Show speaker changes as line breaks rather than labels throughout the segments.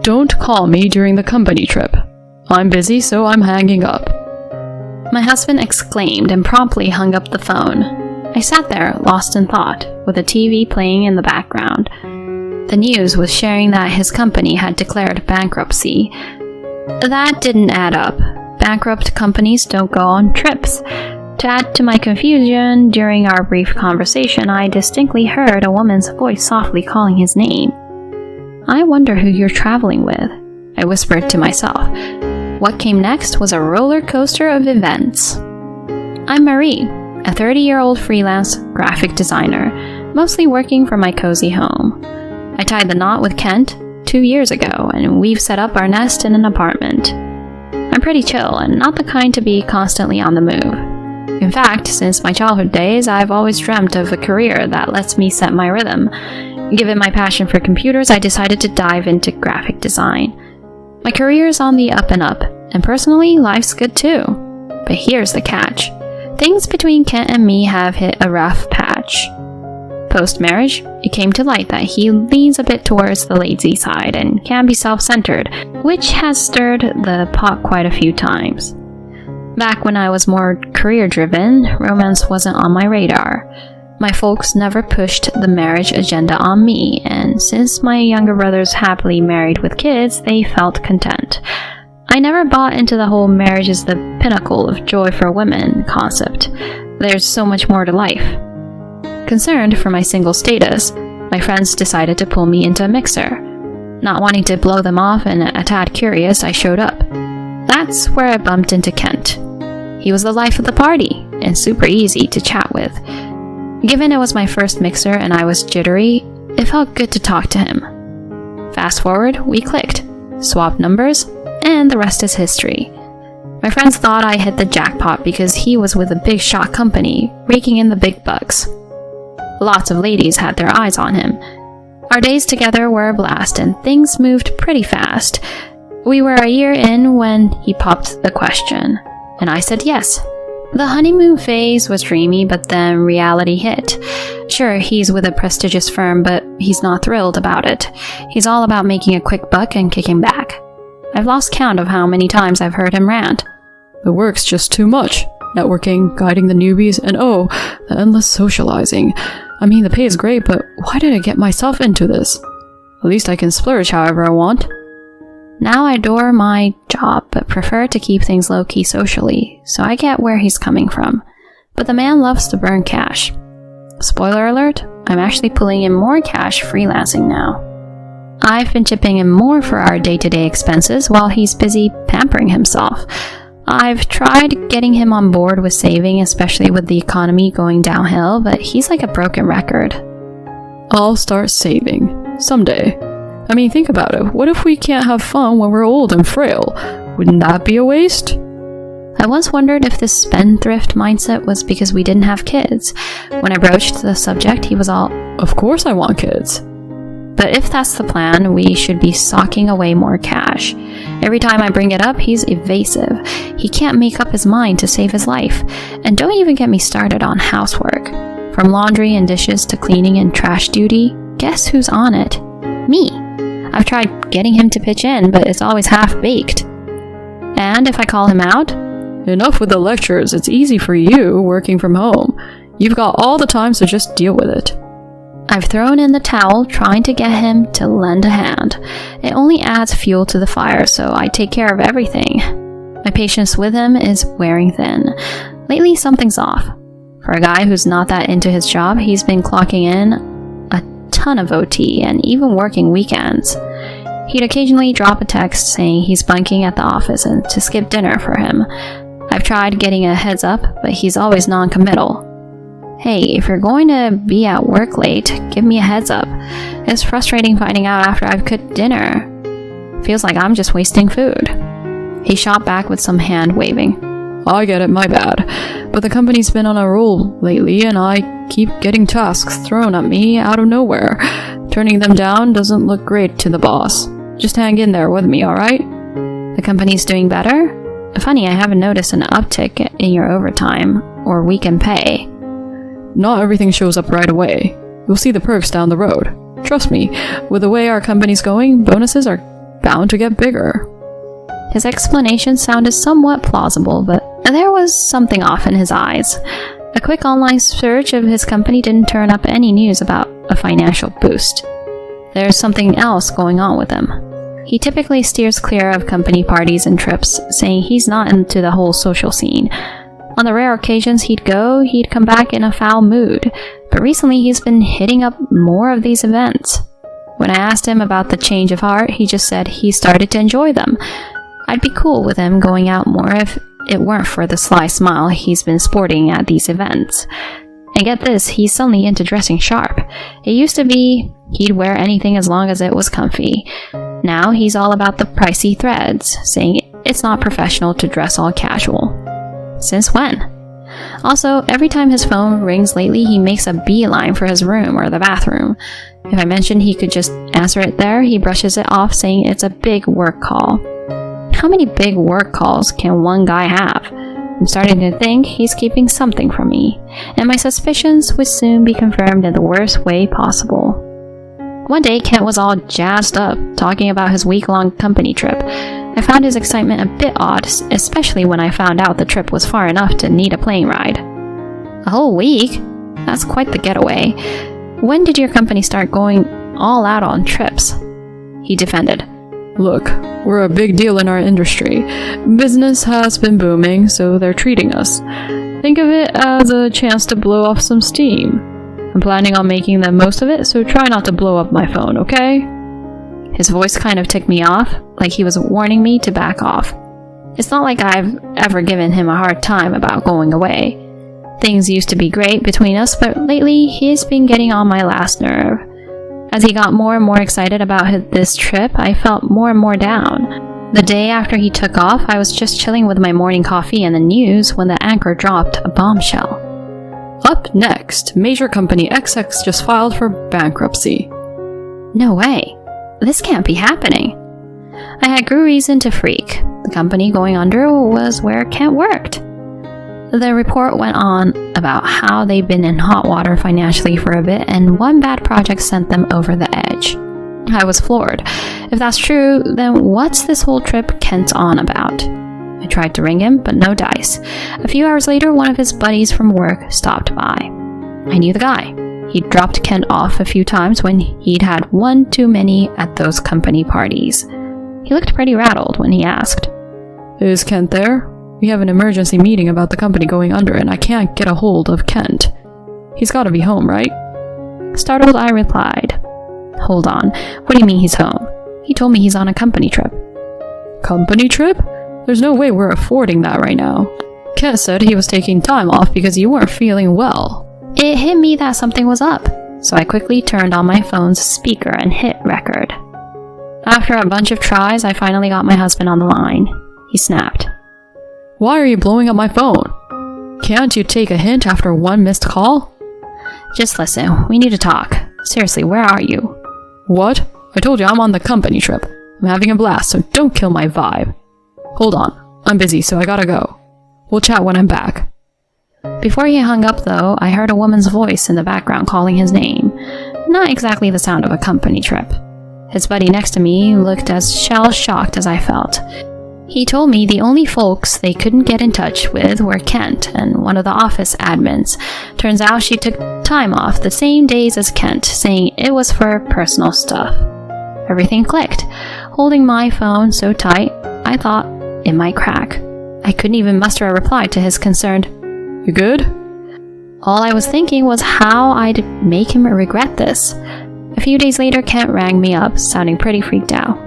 Don't call me during the company trip. I'm busy, so I'm hanging up."
My husband exclaimed and promptly hung up the phone. I sat there, lost in thought, with the TV playing in the background. The news was sharing that his company had declared bankruptcy. That didn't add up. Bankrupt companies don't go on trips. To add to my confusion, during our brief conversation, I distinctly heard a woman's voice softly calling his name. "I wonder who you're traveling with," I whispered to myself. What came next was a roller coaster of events. I'm Marie, a 30-year-old freelance graphic designer, mostly working from my cozy home. I tied the knot with Kent 2 years ago, and we've set up our nest in an apartment. I'm pretty chill and not the kind to be constantly on the move. In fact, since my childhood days, I've always dreamt of a career that lets me set my rhythm. Given my passion for computers, I decided to dive into graphic design. My career is on the up and up, and personally, life's good too. But here's the catch. Things between Kent and me have hit a rough patch. Post-marriage, it came to light that he leans a bit towards the lazy side and can be self-centered, which has stirred the pot quite a few times. Back when I was more career-driven, romance wasn't on my radar. My folks never pushed the marriage agenda on me, and since my younger brothers happily married with kids, they felt content. I never bought into the whole marriage is the pinnacle of joy for women concept. There's so much more to life. Concerned for my single status, my friends decided to pull me into a mixer. Not wanting to blow them off and a tad curious, I showed up. That's where I bumped into Kent. He was the life of the party, and super easy to chat with. Given it was my first mixer and I was jittery, it felt good to talk to him. Fast forward, we clicked, swapped numbers, and the rest is history. My friends thought I hit the jackpot because he was with a big shot company, raking in the big bucks. Lots of ladies had their eyes on him. Our days together were a blast and things moved pretty fast. We were a year in when he popped the question, and I said yes. The honeymoon phase was dreamy, but then reality hit. Sure, he's with a prestigious firm, but he's not thrilled about it. He's all about making a quick buck and kicking back. I've lost count of how many times I've heard him rant.
"The work's just too much. Networking, guiding the newbies, and oh, the endless socializing. I mean, the pay is great, but why did I get myself into this? At least I can splurge however I want." Now I adore my job, but prefer to keep things low-key socially, so I get where he's coming from. But the man loves to burn cash. Spoiler alert, I'm actually pulling in more cash freelancing now. I've been chipping in more for our day-to-day expenses while he's busy pampering himself. I've tried getting him on board with saving, especially with the economy going downhill, but he's like a broken record. "I'll start saving. Someday. I mean, think about it. What if we can't have fun when we're old and frail? Wouldn't that be a waste?"
I once wondered if this spendthrift mindset was because we didn't have kids. When I broached the subject, he was all,
"Of course I want kids."
But if that's the plan, we should be socking away more cash. Every time I bring it up, he's evasive. He can't make up his mind to save his life. And don't even get me started on housework. From laundry and dishes to cleaning and trash duty, guess who's on it? Me. I've tried getting him to pitch in, but it's always half-baked. And if I call him out,
"Enough with the lectures, it's easy for you working from home. You've got all the time, so just deal with it."
I've thrown in the towel trying to get him to lend a hand. It only adds fuel to the fire, so I take care of everything. My patience with him is wearing thin. Lately, something's off. For a guy who's not that into his job, he's been clocking in a ton of OT and even working weekends. He'd occasionally drop a text saying he's bunking at the office and to skip dinner for him. I've tried getting a heads up, but he's always non-committal. Hey, if you're going to be at work late, give me a heads up. It's frustrating finding out after I've cooked dinner. Feels like I'm just wasting food. He shot back with some hand waving.
"I get it, my bad. But the company's been on a roll lately and I keep getting tasks thrown at me out of nowhere. Turning them down doesn't look great to the boss. Just hang in there with me, alright?"
The company's doing better? Funny, I haven't noticed an uptick in your overtime or weekend pay.
"Not everything shows up right away. You'll see the perks down the road. Trust me, with the way our company's going, bonuses are bound to get bigger.
His explanation sounded somewhat plausible, but there was something off in his eyes. A quick online search of his company didn't turn up any news about a financial boost. There's something else going on with him. He typically steers clear of company parties and trips, saying he's not into the whole social scene. On the rare occasions he'd go, he'd come back in a foul mood, but recently he's been hitting up more of these events. When I asked him about the change of heart, he just said he started to enjoy them. I'd be cool with him going out more if it weren't for the sly smile he's been sporting at these events. And get this, he's suddenly into dressing sharp. It used to be he'd wear anything as long as it was comfy. Now he's all about the pricey threads, saying it's not professional to dress all casual. Since when? Also, every time his phone rings lately, he makes a beeline for his room or the bathroom. If I mention he could just answer it there, he brushes it off, saying it's a big work call. How many big work calls can one guy have? I'm starting to think he's keeping something from me, and my suspicions would soon be confirmed in the worst way possible. One day, Kent was all jazzed up, talking about his week-long company trip. I found his excitement a bit odd, especially when I found out the trip was far enough to need a plane ride. A whole week? That's quite the getaway. When did your company start going all out on trips? He defended.
Look, we're a big deal in our industry. Business has been booming, so they're treating us. Think of it as a chance to blow off some steam. I'm planning on making the most of it, so try not to blow up my phone, okay? His voice kind of ticked me off, like he was warning me to back off. It's not like I've ever given him a hard time about going away. Things used to be great between us, but lately he's been getting on my last nerve. As he got more and more excited about this trip, I felt more and more down. The day after he took off, I was just chilling with my morning coffee and the news when the anchor dropped a bombshell. Up next, major company XX just filed for bankruptcy.
No way. This can't be happening. I had good reason to freak. The company going under was where Kent worked. The report went on about how they'd been in hot water financially for a bit, and one bad project sent them over the edge. I was floored. If that's true, then what's this whole trip Kent's on about? I tried to ring him, but no dice. A few hours later, one of his buddies from work stopped by. I knew the guy. He'd dropped Kent off a few times when he'd had one too many at those company parties. He looked pretty rattled when he asked,
Is Kent there? We have an emergency meeting about the company going under, and I can't get a hold of Kent. He's gotta be home, right?
Startled, I replied, Hold on, what do you mean he's home? He told me he's on a company trip.
Company trip? There's no way we're affording that right now. Kent said he was taking time off because you weren't feeling well.
It hit me that something was up, so I quickly turned on my phone's speaker and hit record. After a bunch of tries, I finally got my husband on the line. He snapped.
Why are you blowing up my phone? Can't you take a hint after one missed call?
Just listen, we need to talk. Seriously, where are you?
What? I told you I'm on the company trip. I'm having a blast, so don't kill my vibe. Hold on, I'm busy, so I gotta go. We'll chat when I'm back.
Before he hung up, though, I heard a woman's voice in the background calling his name. Not exactly the sound of a company trip. His buddy next to me looked as shell-shocked as I felt. He told me the only folks they couldn't get in touch with were Kent and one of the office admins. Turns out she took time off the same days as Kent, saying it was for personal stuff. Everything clicked. Holding my phone so tight, I thought it might crack. I couldn't even muster a reply to his concerned, You good? All I was thinking was how I'd make him regret this. A few days later, Kent rang me up, sounding pretty freaked out.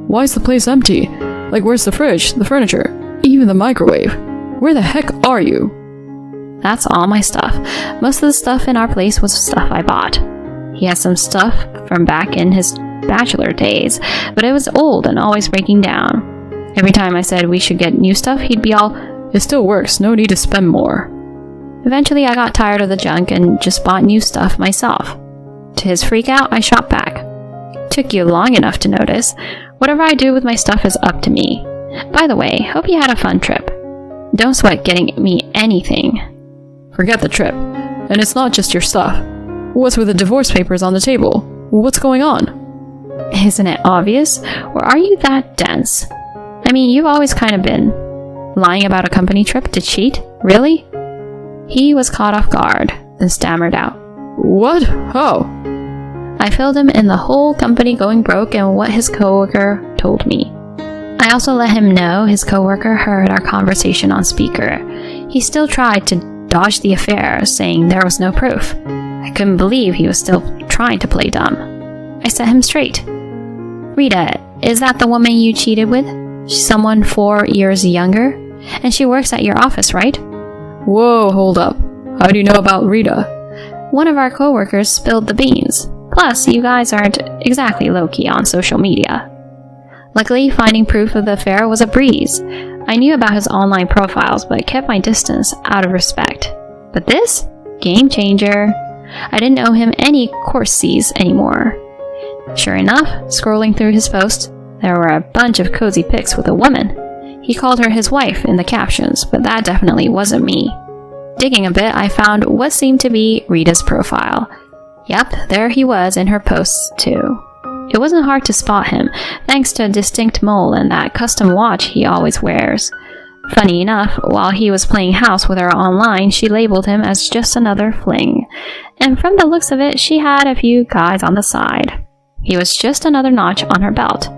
Why is the place empty? Like, where's the fridge, the furniture, even the microwave? Where the heck are you?
That's all my stuff. Most of the stuff in our place was stuff I bought. He had some stuff from back in his bachelor days, but it was old and always breaking down. Every time I said we should get new stuff, he'd be all,
It still works, no need to spend more.
Eventually, I got tired of the junk and just bought new stuff myself. To his freak out, I shot back. Took you long enough to notice. Whatever I do with my stuff is up to me. By the way, hope you had a fun trip. Don't sweat getting me anything.
Forget the trip. And it's not just your stuff. What's with the divorce papers on the table? What's going on?
Isn't it obvious? Or are you that dense? I mean, you've always kind of been. Lying about a company trip to cheat? Really? He was caught off guard, then stammered out.
What? How?
I filled him in the whole company going broke and what his coworker told me. I also let him know his coworker heard our conversation on speaker. He still tried to dodge the affair, saying there was no proof. I couldn't believe he was still trying to play dumb. I set him straight. Rita, is that the woman you cheated with? She's someone 4 years younger? And she works at your office, right?
Whoa, hold up. How do you know about Rita?
One of our coworkers spilled the beans. Plus, you guys aren't exactly low-key on social media. Luckily, finding proof of the affair was a breeze. I knew about his online profiles, but kept my distance out of respect. But this? Game changer. I didn't owe him any courtesies anymore. Sure enough, scrolling through his posts, there were a bunch of cozy pics with a woman. He called her his wife in the captions, but that definitely wasn't me. Digging a bit, I found what seemed to be Rita's profile. Yep, there he was in her posts too. It wasn't hard to spot him, thanks to a distinct mole and that custom watch he always wears. Funny enough, while he was playing house with her online, she labeled him as just another fling. And from the looks of it, she had a few guys on the side. He was just another notch on her belt.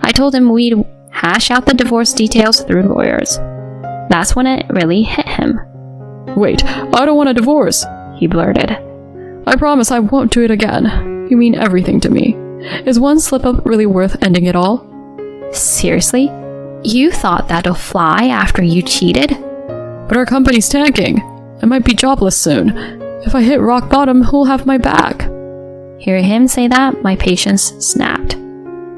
I told him we'd hash out the divorce details through lawyers. That's when it really hit him.
Wait, I don't want a divorce,
he blurted.
I promise I won't do it again. You mean everything to me. Is one slip-up really worth ending it all?
Seriously? You thought that'll fly after you cheated?
But our company's tanking. I might be jobless soon. If I hit rock bottom, who'll have my back?
Hearing him say that, my patience snapped.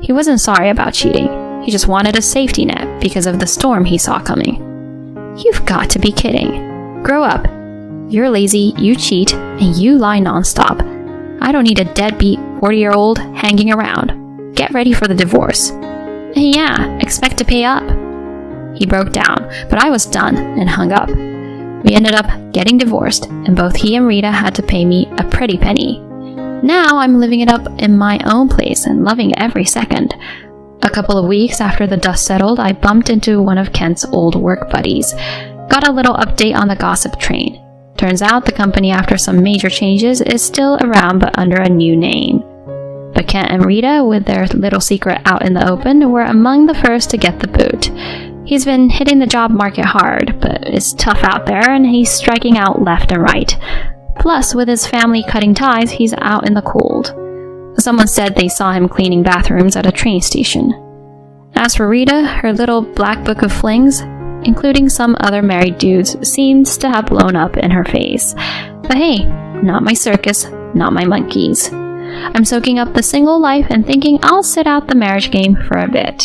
He wasn't sorry about cheating. He just wanted a safety net because of the storm he saw coming. You've got to be kidding. Grow up. You're lazy, you cheat, and you lie nonstop. I don't need a deadbeat 40-year-old hanging around. Get ready for the divorce. And yeah, expect to pay up. He broke down, but I was done and hung up. We ended up getting divorced, and both he and Rita had to pay me a pretty penny. Now I'm living it up in my own place and loving every second. A couple of weeks after the dust settled, I bumped into one of Kent's old work buddies. Got a little update on the gossip train. Turns out the company, after some major changes, is still around but under a new name. But Kent and Rita, with their little secret out in the open, were among the first to get the boot. He's been hitting the job market hard, but it's tough out there and he's striking out left and right. Plus, with his family cutting ties, he's out in the cold. Someone said they saw him cleaning bathrooms at a train station. As for Rita, her little black book of flings, including some other married dudes, seems to have blown up in her face. But hey, not my circus, not my monkeys. I'm soaking up the single life and thinking I'll sit out the marriage game for a bit.